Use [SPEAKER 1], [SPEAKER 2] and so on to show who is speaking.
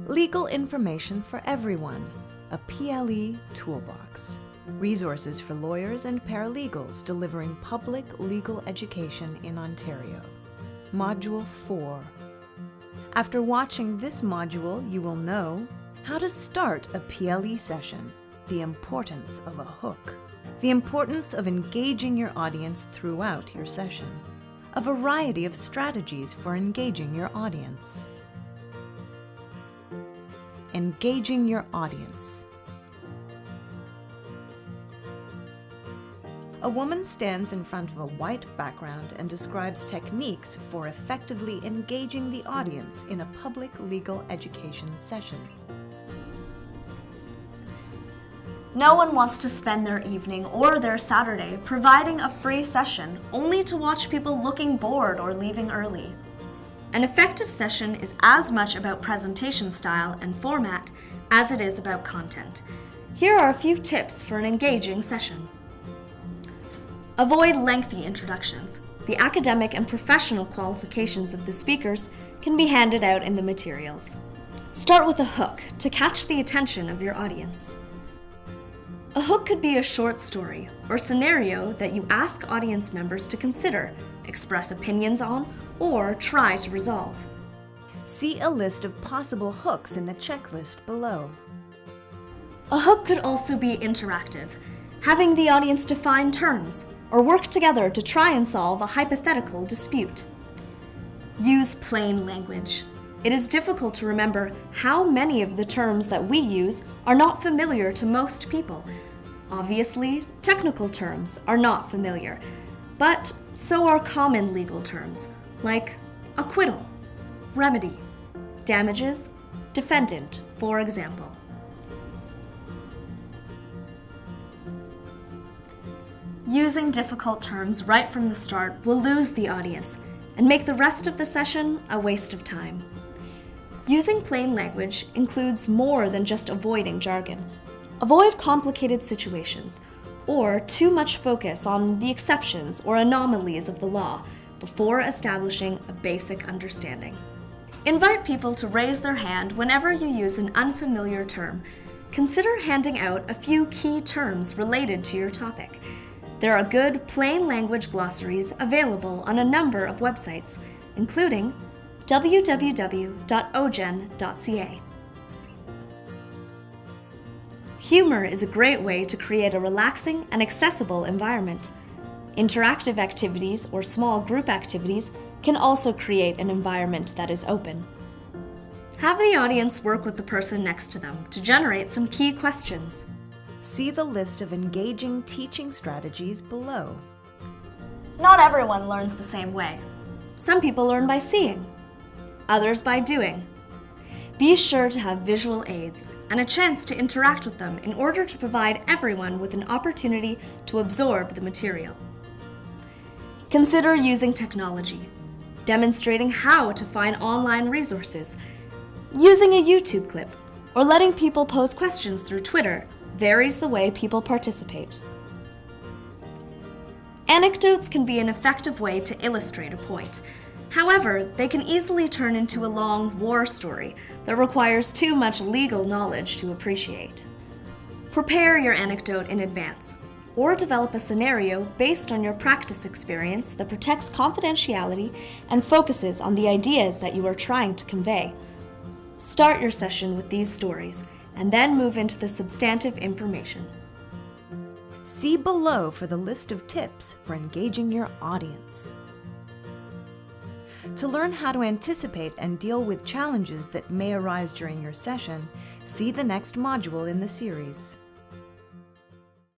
[SPEAKER 1] Legal information for everyone, a PLE toolbox. Resources for lawyers and paralegals delivering public legal education in Ontario. Module 4. After watching this module, you will know how to start a PLE session, the importance of a hook, the importance of engaging your audience throughout your session, a variety of strategies for engaging your audience. Engaging your audience. A woman stands in front of a white background and describes techniques for effectively engaging the audience in a public legal education session.
[SPEAKER 2] No one wants to spend their evening or their Saturday providing a free session only to watch people looking bored or leaving early. An effective session is as much about presentation style and format as it is about content. Here are a few tips for an engaging session. Avoid lengthy introductions. The academic and professional qualifications of the speakers can be handed out in the materials. Start with a hook to catch the attention of your audience. A hook could be a short story or scenario that you ask audience members to consider, express opinions on, or try to resolve.
[SPEAKER 1] See a list of possible hooks in the checklist below.
[SPEAKER 2] A hook could also be interactive, having the audience define terms or work together to try and solve a hypothetical dispute. Use plain language. It is difficult to remember how many of the terms that we use are not familiar to most people. Obviously, technical terms are not familiar, but so are common legal terms like acquittal, remedy, damages, defendant, for example. Using difficult terms right from the start will lose the audience and make the rest of the session a waste of time. Using plain language includes more than just avoiding jargon. Avoid complicated situations or too much focus on the exceptions or anomalies of the law before establishing a basic understanding. Invite people to raise their hand whenever you use an unfamiliar term. Consider handing out a few key terms related to your topic. There are good plain language glossaries available on a number of websites, including www.ojen.ca. Humor is a great way to create a relaxing and accessible environment. Interactive activities or small group activities can also create an environment that is open. Have the audience work with the person next to them to generate some key questions.
[SPEAKER 1] See the list of engaging teaching strategies below.
[SPEAKER 2] Not everyone learns the same way. Some people learn by seeing, others by doing. Be sure to have visual aids and a chance to interact with them in order to provide everyone with an opportunity to absorb the material. Consider using technology, demonstrating how to find online resources, using a YouTube clip, or letting people pose questions through Twitter varies the way people participate. Anecdotes can be an effective way to illustrate a point. However, they can easily turn into a long war story that requires too much legal knowledge to appreciate. Prepare your anecdote in advance, or develop a scenario based on your practice experience that protects confidentiality and focuses on the ideas that you are trying to convey. Start your session with these stories, and then move into the substantive information.
[SPEAKER 1] See below for the list of tips for engaging your audience. To learn how to anticipate and deal with challenges that may arise during your session, see the next module in the series.